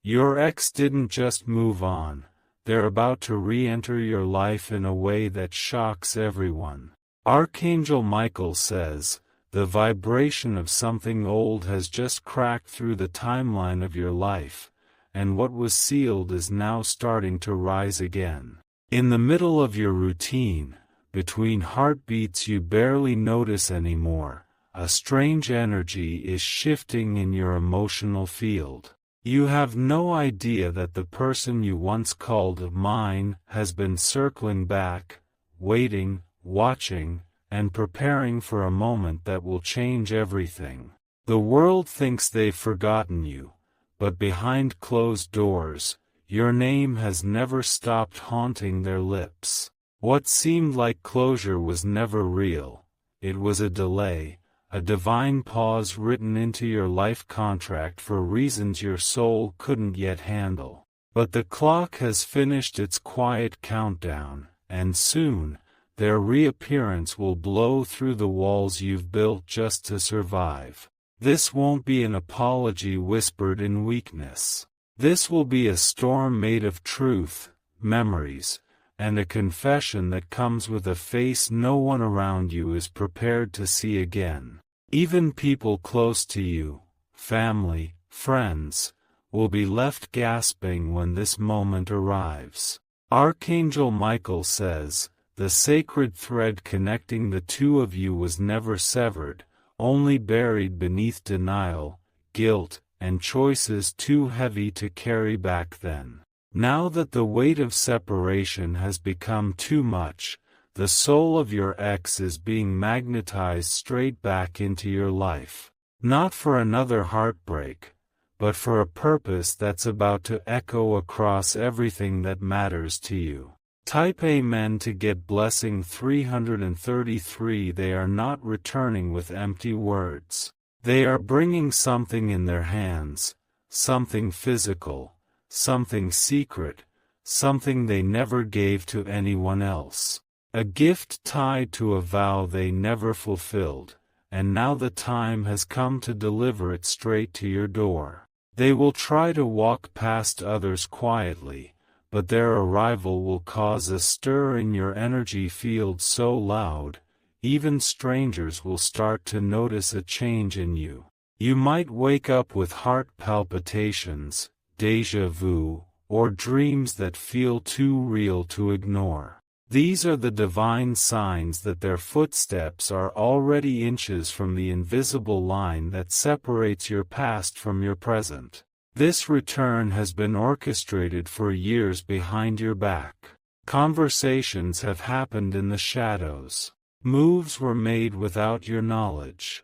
Your ex didn't just move on, they're about to re-enter your life in a way that shocks everyone. Archangel Michael says, the vibration of something old has just cracked through the timeline of your life, and what was sealed is now starting to rise again. In the middle of your routine, between heartbeats you barely notice anymore, a strange energy is shifting in your emotional field. You have no idea that the person you once called mine has been circling back, waiting, watching, and preparing for a moment that will change everything. The world thinks they've forgotten you, but behind closed doors, your name has never stopped haunting their lips. What seemed like closure was never real. It was a delay, a divine pause written into your life contract for reasons your soul couldn't yet handle. But the clock has finished its quiet countdown, and soon, their reappearance will blow through the walls you've built just to survive. This won't be an apology whispered in weakness. This will be a storm made of truth, memories, and a confession that comes with a face no one around you is prepared to see again. Even people close to you, family, friends, will be left gasping when this moment arrives. Archangel Michael says, the sacred thread connecting the two of you was never severed, only buried beneath denial, guilt, and choices too heavy to carry back then. Now that the weight of separation has become too much, the soul of your ex is being magnetized straight back into your life. Not for another heartbreak, but for a purpose that's about to echo across everything that matters to you. Type Amen to get blessing 333. They are not returning with empty words. They are bringing something in their hands, something physical, something secret, something they never gave to anyone else. A gift tied to a vow they never fulfilled, and now the time has come to deliver it straight to your door. They will try to walk past others quietly, but their arrival will cause a stir in your energy field so loud, even strangers will start to notice a change in you. You might wake up with heart palpitations, déjà vu, or dreams that feel too real to ignore. These are the divine signs that their footsteps are already inches from the invisible line that separates your past from your present. This return has been orchestrated for years behind your back. Conversations have happened in the shadows. Moves were made without your knowledge.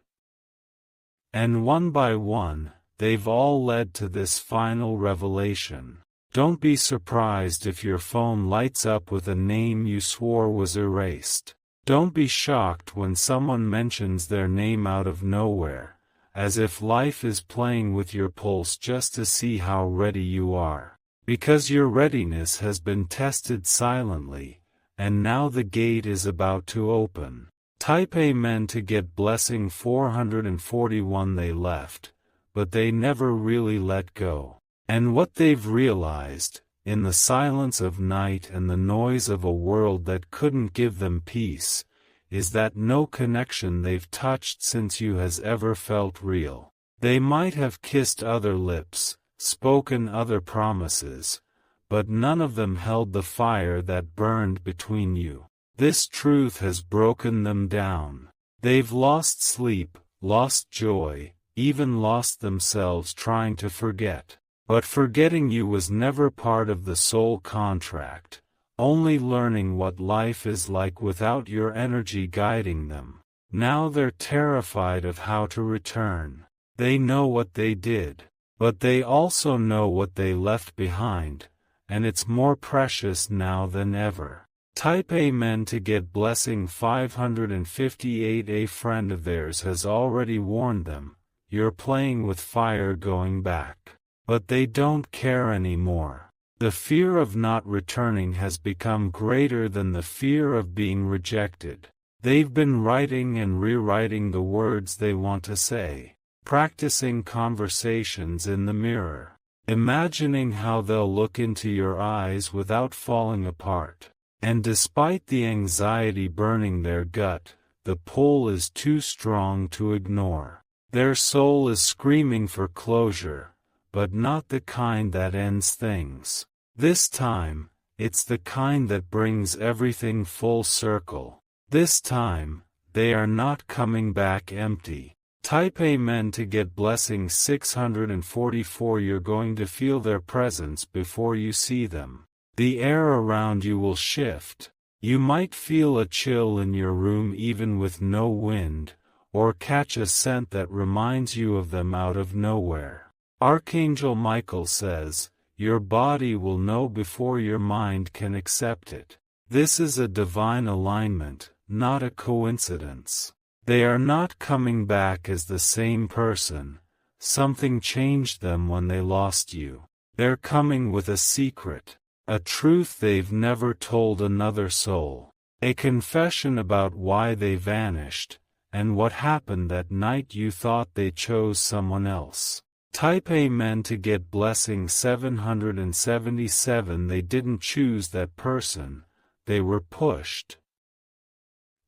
And one by one, they've all led to this final revelation. Don't be surprised if your phone lights up with a name you swore was erased. Don't be shocked when someone mentions their name out of nowhere, as if life is playing with your pulse just to see how ready you are. Because your readiness has been tested silently, and now the gate is about to open. Type Amen to get blessing 441. They left, but they never really let go. And what they've realized, in the silence of night and the noise of a world that couldn't give them peace, is that no connection they've touched since you has ever felt real. They might have kissed other lips, spoken other promises, but none of them held the fire that burned between you. This truth has broken them down. They've lost sleep, lost joy, even lost themselves trying to forget. But forgetting you was never part of the soul contract, only learning what life is like without your energy guiding them. Now they're terrified of how to return. They know what they did, but they also know what they left behind, and it's more precious now than ever. Type Amen to get blessing 558. A friend of theirs has already warned them, you're playing with fire going back. But they don't care anymore. The fear of not returning has become greater than the fear of being rejected. They've been writing and rewriting the words they want to say, practicing conversations in the mirror. imagining how they'll look into your eyes without falling apart. And despite the anxiety burning their gut, the pull is too strong to ignore. Their soul is screaming for closure, but not the kind that ends things. This time, it's the kind that brings everything full circle. This time, they are not coming back empty. Type Amen to get blessing 644. You're going to feel their presence before you see them. The air around you will shift. You might feel a chill in your room even with no wind, or catch a scent that reminds you of them out of nowhere. Archangel Michael says, your body will know before your mind can accept it. This is a divine alignment, not a coincidence. They are not coming back as the same person. Something changed them when they lost you. They're coming with a secret. A truth they've never told another soul. A confession about why they vanished, and what happened that night you thought they chose someone else. Type Amen to get blessing 777. They didn't choose that person. They were pushed,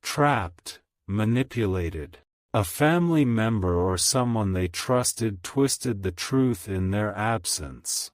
trapped, manipulated. A family member or someone they trusted twisted the truth in their absence.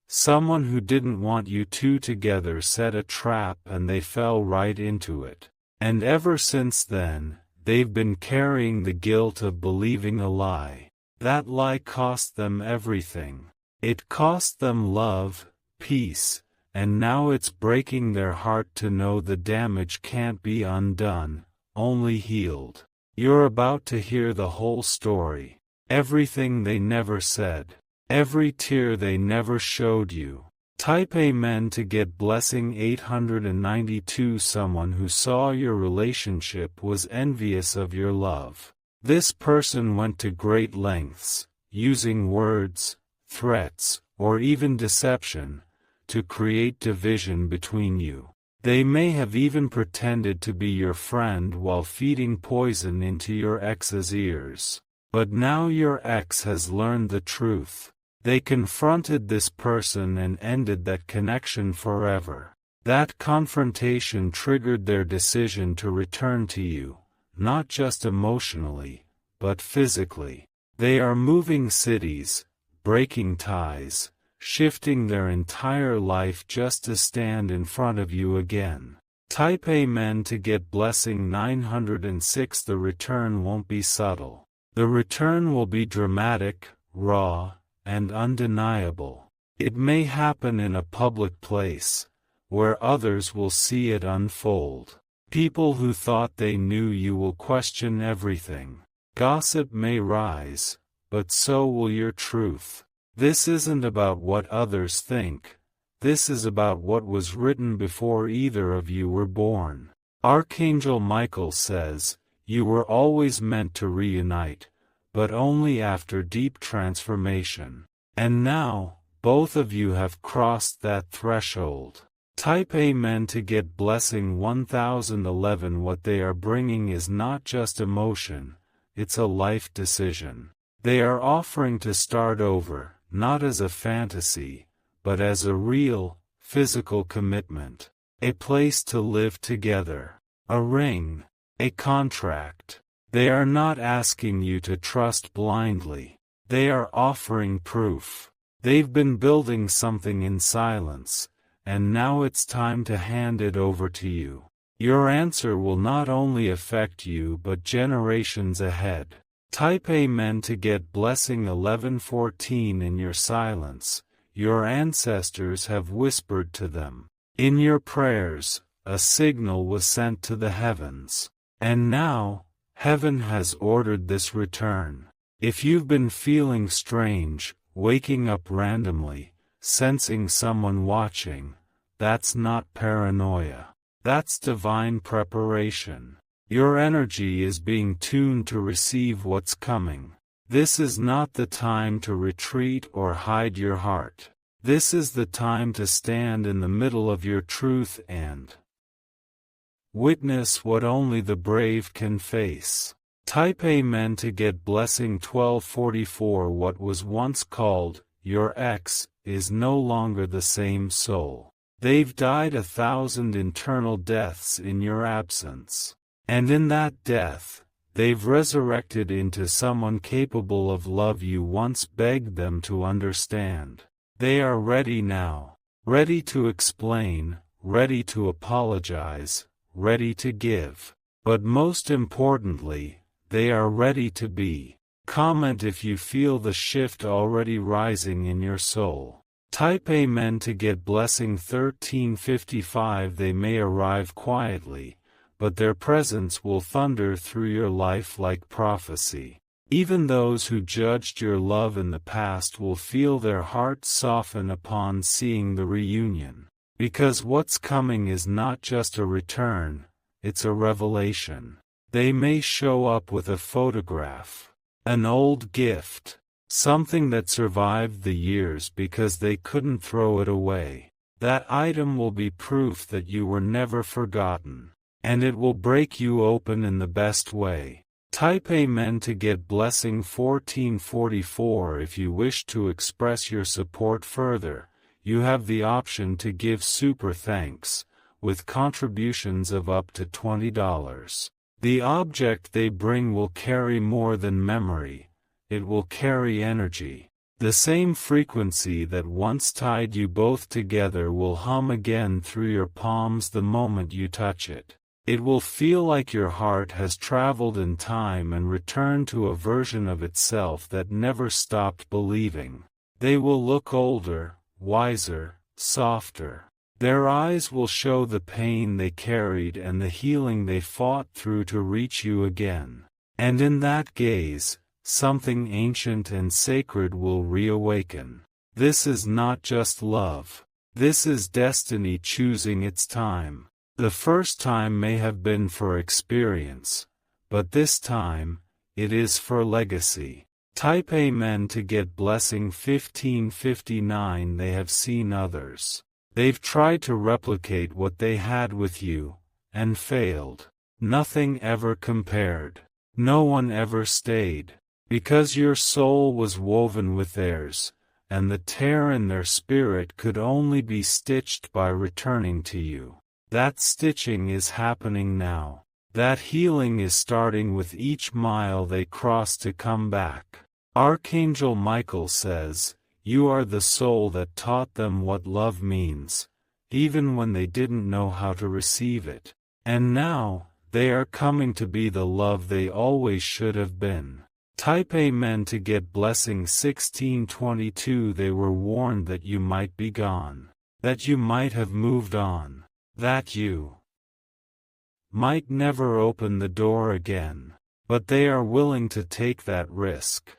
Someone who didn't want you two together set a trap and they fell right into it. And ever since then, they've been carrying the guilt of believing a lie. That lie cost them everything. It cost them love, peace, and now it's breaking their heart to know the damage can't be undone, only healed. You're about to hear the whole story. Everything they never said. Every tear they never showed you. Type Amen to get blessing 892. Someone who saw your relationship was envious of your love. This person went to great lengths, using words, threats, or even deception, to create division between you. They may have even pretended to be your friend while feeding poison into your ex's ears. But now your ex has learned the truth. They confronted this person and ended that connection forever. That confrontation triggered their decision to return to you, not just emotionally, but physically. They are moving cities, breaking ties, shifting their entire life just to stand in front of you again. Type Amen to get blessing 906. The return won't be subtle. The return will be dramatic, raw, and undeniable. It may happen in a public place, where others will see it unfold. People who thought they knew you will question everything. Gossip may rise, but so will your truth. This isn't about what others think. This is about what was written before either of you were born. Archangel Michael says, you were always meant to reunite, but only after deep transformation. And now, both of you have crossed that threshold. Type Amen to get blessing 1011. What they are bringing is not just emotion, it's a life decision. They are offering to start over, not as a fantasy, but as a real, physical commitment. A place to live together. A ring. A contract. They are not asking you to trust blindly. They are offering proof. They've been building something in silence, and now it's time to hand it over to you. Your answer will not only affect you but generations ahead. Type Amen to get blessing 1114. In your silence, your ancestors have whispered to them. In your prayers, a signal was sent to the heavens. And now, heaven has ordered this return. If you've been feeling strange, waking up randomly, sensing someone watching, that's not paranoia. That's divine preparation. Your energy is being tuned to receive what's coming. This is not the time to retreat or hide your heart. This is the time to stand in the middle of your truth and witness what only the brave can face. Type Amen to get blessing 1244. What was once called your ex is no longer the same soul. They've died 1,000 internal deaths in your absence. And in that death, they've resurrected into someone capable of love you once begged them to understand. They are ready now. Ready to explain, ready to apologize, ready to give. But most importantly, they are ready to be. Comment if you feel the shift already rising in your soul. Type Amen to get blessing 1355. They may arrive quietly, but their presence will thunder through your life like prophecy. Even those who judged your love in the past will feel their hearts soften upon seeing the reunion. Because what's coming is not just a return, it's a revelation. They may show up with a photograph, an old gift, something that survived the years because they couldn't throw it away. That item will be proof that you were never forgotten, and it will break you open in the best way. Type Amen to get blessing 1444. If you wish to express your support further, you have the option to give super thanks, with contributions of up to $20. The object they bring will carry more than memory, it will carry energy. The same frequency that once tied you both together will hum again through your palms the moment you touch it. It will feel like your heart has traveled in time and returned to a version of itself that never stopped believing. They will look older, wiser, softer. Their eyes will show the pain they carried and the healing they fought through to reach you again. And in that gaze, something ancient and sacred will reawaken. This is not just love. This is destiny choosing its time. The first time may have been for experience, but this time, it is for legacy. Type Amen to get blessing 1559. They have seen others. They've tried to replicate what they had with you, and failed. Nothing ever compared. No one ever stayed. Because your soul was woven with theirs, and the tear in their spirit could only be stitched by returning to you. That stitching is happening now. That healing is starting with each mile they cross to come back. Archangel Michael says, "You are the soul that taught them what love means, even when they didn't know how to receive it. And now, they are coming to be the love they always should have been." Type Amen to get blessing 1622. They were warned that you might be gone, that you might have moved on, that you might never open the door again, but they are willing to take that risk.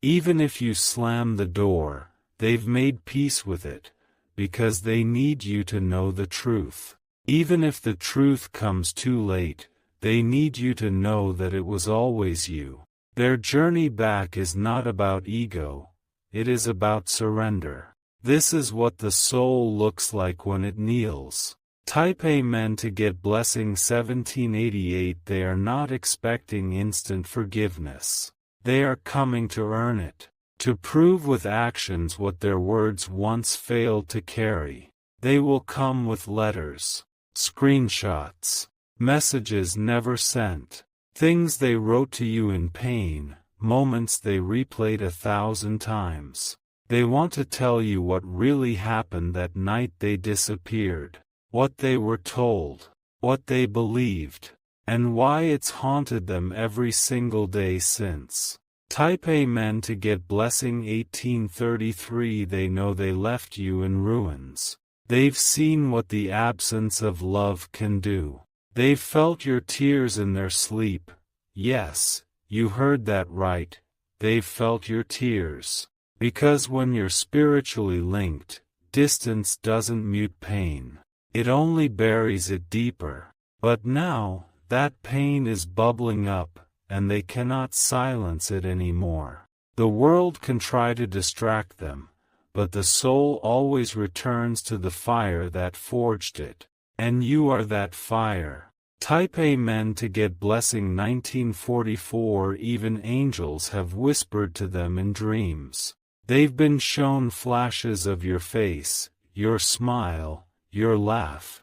Even if you slam the door, they've made peace with it, because they need you to know the truth. Even if the truth comes too late, they need you to know that it was always you. Their journey back is not about ego, it is about surrender. This is what the soul looks like when it kneels. Type Amen to get blessing 1788. They are not expecting instant forgiveness. They are coming to earn it, to prove with actions what their words once failed to carry. They will come with letters, screenshots, messages never sent, things they wrote to you in pain, moments they replayed 1,000 times. They want to tell you what really happened that night they disappeared, what they were told, what they believed, and why it's haunted them every single day since. Type Amen to get blessing 1833. They know they left you in ruins. They've seen what the absence of love can do. They've felt your tears in their sleep. Yes, you heard that right. They've felt your tears. Because when you're spiritually linked, distance doesn't mute pain. It only buries it deeper. But now, that pain is bubbling up, and they cannot silence it anymore. The world can try to distract them, but the soul always returns to the fire that forged it. And you are that fire. Type Amen to get blessing 1944. Even angels have whispered to them in dreams. They've been shown flashes of your face, your smile, your laugh,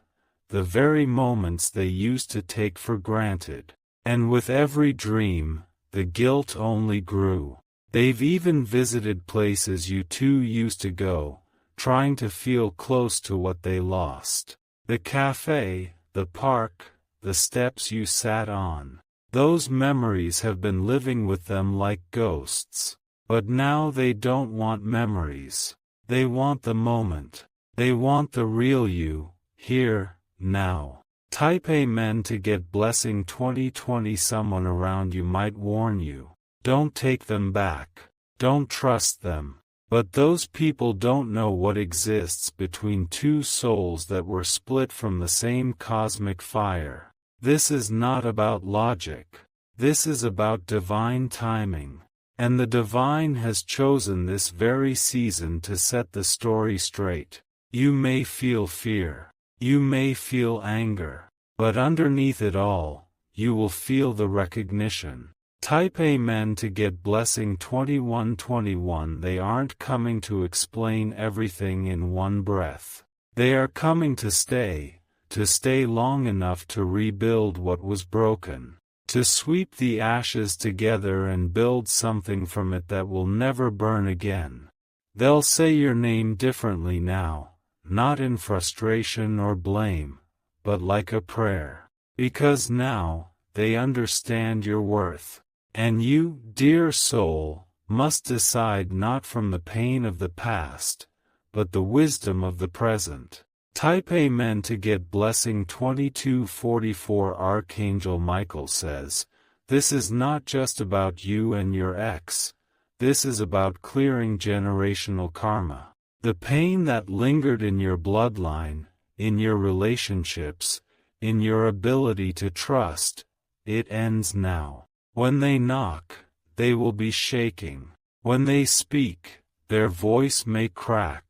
the very moments they used to take for granted. And with every dream, the guilt only grew. They've even visited places you two used to go, trying to feel close to what they lost. The cafe, the park, the steps you sat on. Those memories have been living with them like ghosts. But now they don't want memories. They want the moment. They want the real you, here, now. Type Amen to get blessing 2020. Someone around you might warn you. Don't take them back. Don't trust them. But those people don't know what exists between two souls that were split from the same cosmic fire. This is not about logic. This is about divine timing. And the divine has chosen this very season to set the story straight. You may feel fear. You may feel anger. But underneath it all, you will feel the recognition. Type Amen to get blessing 2121. They aren't coming to explain everything in one breath. They are coming to stay long enough to rebuild what was broken, to sweep the ashes together and build something from it that will never burn again. They'll say your name differently now, not in frustration or blame, but like a prayer. Because now, they understand your worth. And you, dear soul, must decide not from the pain of the past, but the wisdom of the present. Type Amen to get blessing 2244. Archangel Michael says, this is not just about you and your ex. This is about clearing generational karma. The pain that lingered in your bloodline, in your relationships, in your ability to trust, it ends now. When they knock, they will be shaking. When they speak, their voice may crack.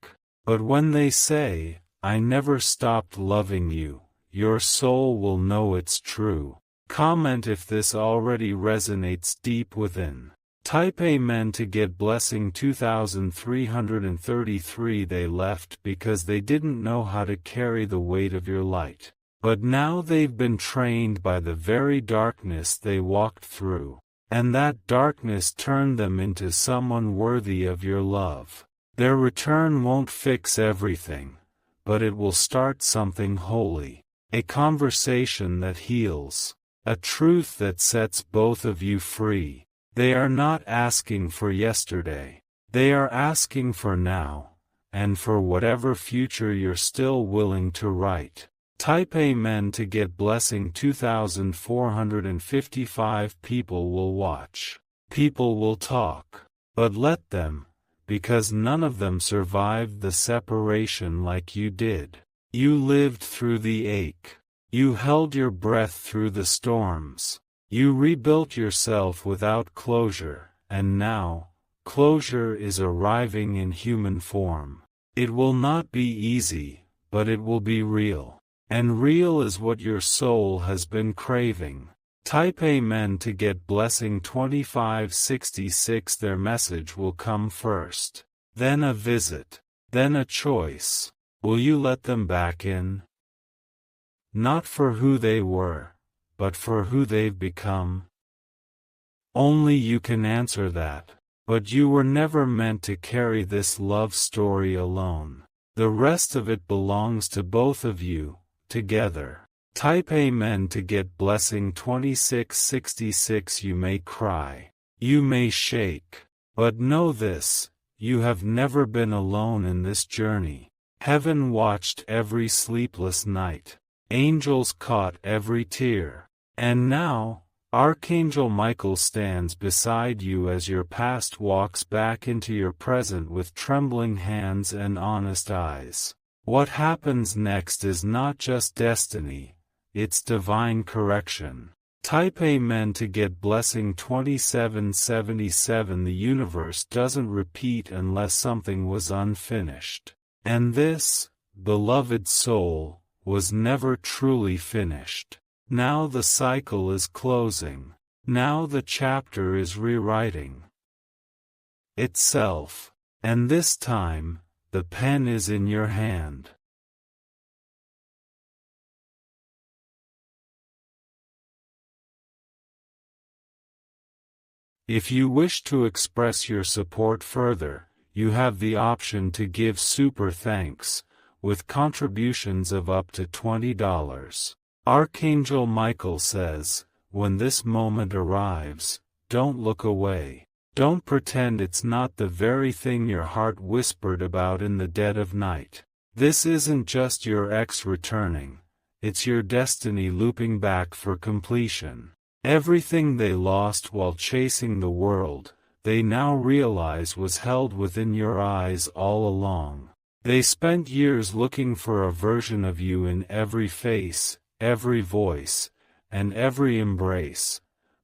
But when they say, I never stopped loving you, your soul will know it's true. Comment if this already resonates deep within. Type Amen to get blessing 2333. They left because they didn't know how to carry the weight of your light. But now they've been trained by the very darkness they walked through, and that darkness turned them into someone worthy of your love. Their return won't fix everything, but it will start something holy, a conversation that heals, a truth that sets both of you free. They are not asking for yesterday. They are asking for now, and for whatever future you're still willing to write. Type Amen to get blessing 2455. People will watch. People will talk. But let them, because none of them survived the separation like you did. You lived through the ache. You held your breath through the storms. You rebuilt yourself without closure, and now, closure is arriving in human form. It will not be easy, but it will be real. And real is what your soul has been craving. Type Amen to get blessing 2566. Their message will come first. Then a visit. Then a choice. Will you let them back in? Not for who they were, but for who they've become. Only you can answer that. But you were never meant to carry this love story alone. The rest of it belongs to both of you. Together. Type Amen to get blessing 2666. You may cry. You may shake. But know this, you have never been alone in this journey. Heaven watched every sleepless night. Angels caught every tear. And now, Archangel Michael stands beside you as your past walks back into your present with trembling hands and honest eyes. What happens next is not just destiny, it's divine correction. Type Amen to get blessing 2777. The universe doesn't repeat unless something was unfinished. And this, beloved soul, was never truly finished. Now the cycle is closing. Now the chapter is rewriting itself. And this time, the pen is in your hand. If you wish to express your support further, you have the option to give super thanks, with contributions of up to $20. Archangel Michael says, when this moment arrives, don't look away. Don't pretend it's not the very thing your heart whispered about in the dead of night. This isn't just your ex returning, it's your destiny looping back for completion. Everything they lost while chasing the world, they now realize was held within your eyes all along. They spent years looking for a version of you in every face, every voice, and every embrace,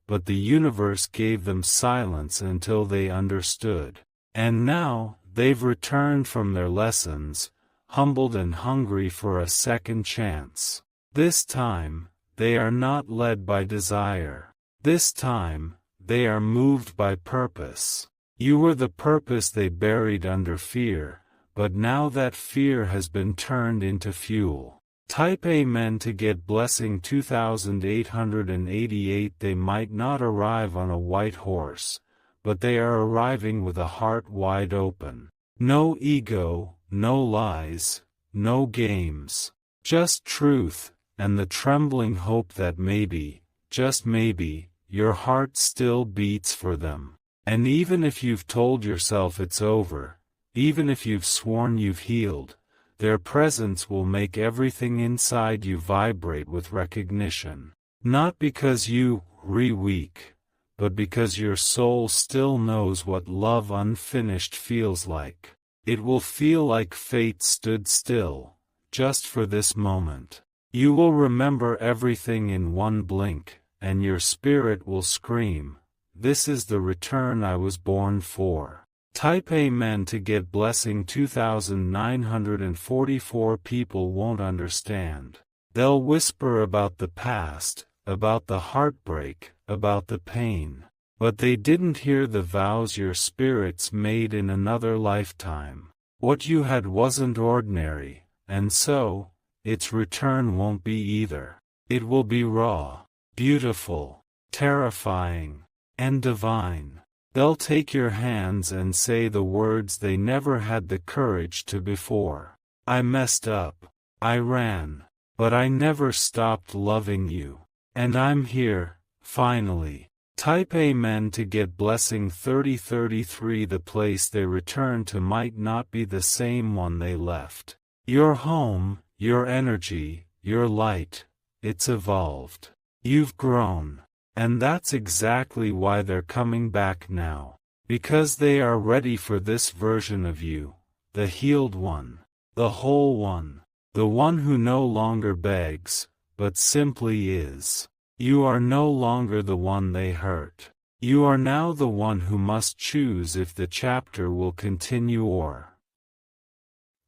but the universe gave them silence until they understood. And now, they've returned from their lessons, humbled and hungry for a second chance. This time, they are not led by desire. This time, they are moved by purpose. You were the purpose they buried under fear, but now that fear has been turned into fuel. Type Amen to get blessing 2888. They might not arrive on a white horse, but they are arriving with a heart wide open. No ego, no lies, no games. Just truth, and the trembling hope that maybe, just maybe, your heart still beats for them. And even if you've told yourself it's over, even if you've sworn you've healed, their presence will make everything inside you vibrate with recognition. Not because you are weak, but because your soul still knows what love unfinished feels like. It will feel like fate stood still, just for this moment. You will remember everything in one blink, and your spirit will scream, "This is the return I was born for." Type Amen to get blessing 2944. People won't understand. They'll whisper about the past, about the heartbreak, about the pain. But they didn't hear the vows your spirits made in another lifetime. What you had wasn't ordinary, and so, its return won't be either. It will be raw, beautiful, terrifying, and divine. They'll take your hands and say the words they never had the courage to before. I messed up. I ran. But I never stopped loving you. And I'm here, finally. Type Amen to get blessing 3033. The place they return to might not be the same one they left. Your home, your energy, your light, it's evolved. You've grown. And that's exactly why they're coming back now. Because they are ready for this version of you, the healed one, the whole one, the one who no longer begs, but simply is. You are no longer the one they hurt. You are now the one who must choose if the chapter will continue or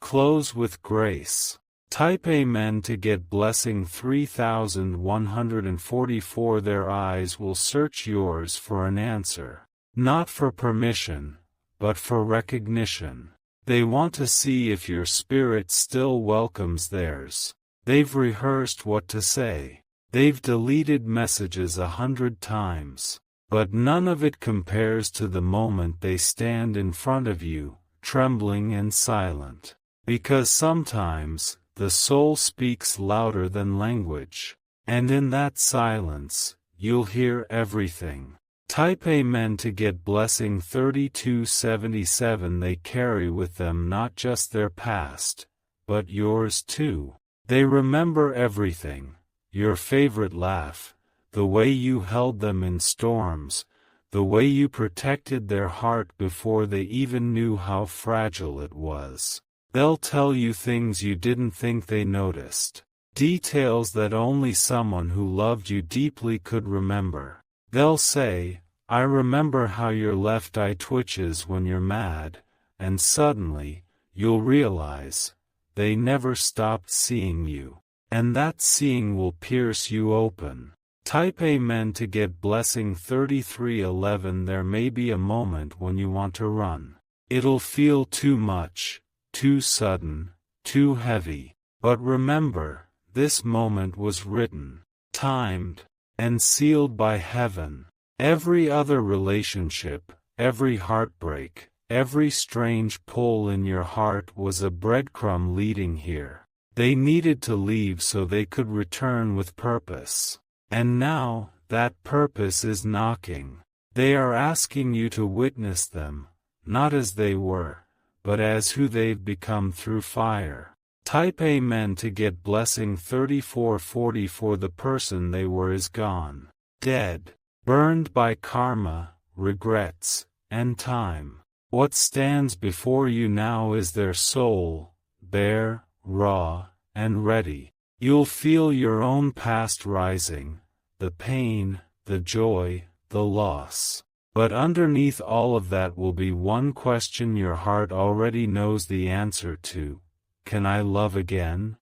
close with grace. Type Amen to get blessing 3144. Their eyes will search yours for an answer. Not for permission, but for recognition. They want to see if your spirit still welcomes theirs. They've rehearsed what to say. They've deleted messages 100 times. But none of it compares to the moment they stand in front of you, trembling and silent. Because sometimes, the soul speaks louder than language. And in that silence, you'll hear everything. Type Amen to get blessing 3277. They carry with them not just their past, but yours too. They remember everything. Your favorite laugh, the way you held them in storms, the way you protected their heart before they even knew how fragile it was. They'll tell you things you didn't think they noticed. Details that only someone who loved you deeply could remember. They'll say, "I remember how your left eye twitches when you're mad," and suddenly, you'll realize, they never stopped seeing you. And that seeing will pierce you open. Type Amen to get blessing 3311. There may be a moment when you want to run. It'll feel too much, too sudden, too heavy. But remember, this moment was written, timed, and sealed by heaven. Every other relationship, every heartbreak, every strange pull in your heart was a breadcrumb leading here. They needed to leave so they could return with purpose. And now, that purpose is knocking. They are asking you to witness them, not as they were, but as who they've become through fire. Type Amen to get blessing 3440. For the person they were is gone. Dead. Burned by karma, regrets, and time. What stands before you now is their soul, bare, raw, and ready. You'll feel your own past rising, the pain, the joy, the loss. But underneath all of that will be one question your heart already knows the answer to. Can I love again?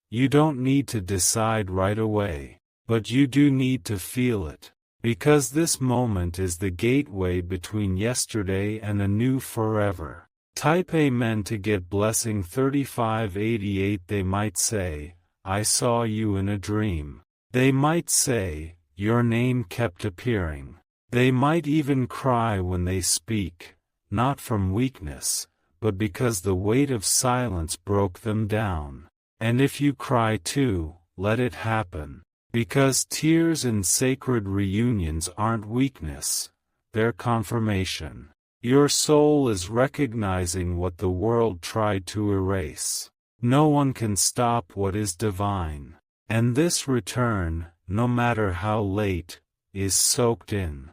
You don't need to decide right away, but you do need to feel it. Because this moment is the gateway between yesterday and a new forever. Type Amen to get blessing 3588. They might say, "I saw you in a dream." They might say, "Your name kept appearing." They might even cry when they speak, not from weakness, but because the weight of silence broke them down. And if you cry too, let it happen. Because tears in sacred reunions aren't weakness, they're confirmation. Your soul is recognizing what the world tried to erase. No one can stop what is divine. And this return, no matter how late, is soaked in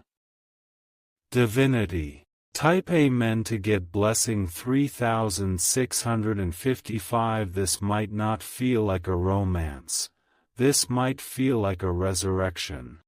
divinity. Type Amen to get blessing 3655. This might not feel like a romance. This might feel like a resurrection.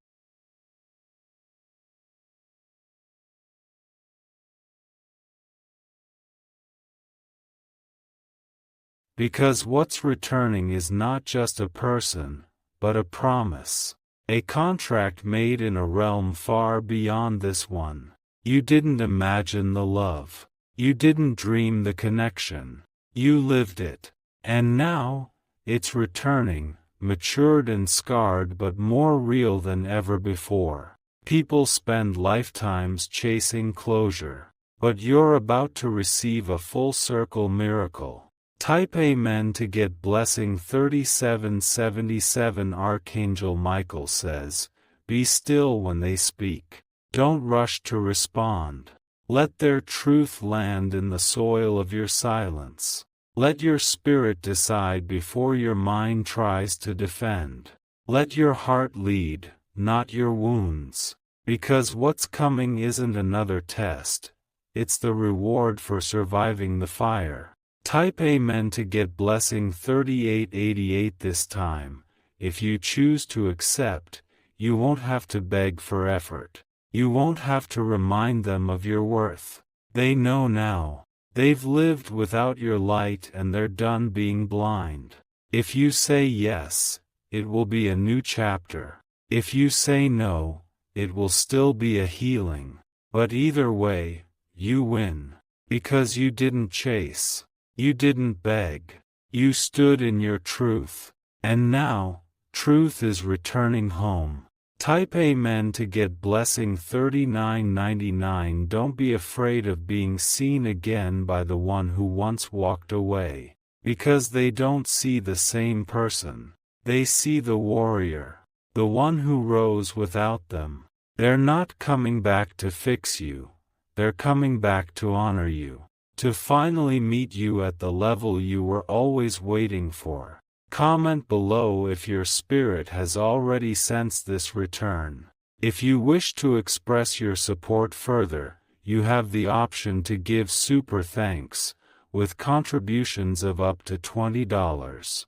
Because what's returning is not just a person, but a promise. A contract made in a realm far beyond this one. You didn't imagine the love. You didn't dream the connection. You lived it. And now, it's returning, matured and scarred but more real than ever before. People spend lifetimes chasing closure. But you're about to receive a full circle miracle. Type Amen to get blessing 3777. Archangel Michael says, "Be still when they speak. Don't rush to respond. Let their truth land in the soil of your silence. Let your spirit decide before your mind tries to defend. Let your heart lead, not your wounds. Because what's coming isn't another test. It's the reward for surviving the fire." Type Amen to get blessing 3888. This time, if you choose to accept, you won't have to beg for effort. You won't have to remind them of your worth. They know now. They've lived without your light and they're done being blind. If you say yes, it will be a new chapter. If you say no, it will still be a healing. But either way, you win. Because you didn't chase. You didn't beg. You stood in your truth. And now, truth is returning home. Type Amen to get blessing 3999. Don't be afraid of being seen again by the one who once walked away. Because they don't see the same person. They see the warrior. The one who rose without them. They're not coming back to fix you. They're coming back to honor you. To finally meet you at the level you were always waiting for. Comment below if your spirit has already sensed this return. If you wish to express your support further, you have the option to give super thanks, with contributions of up to $20.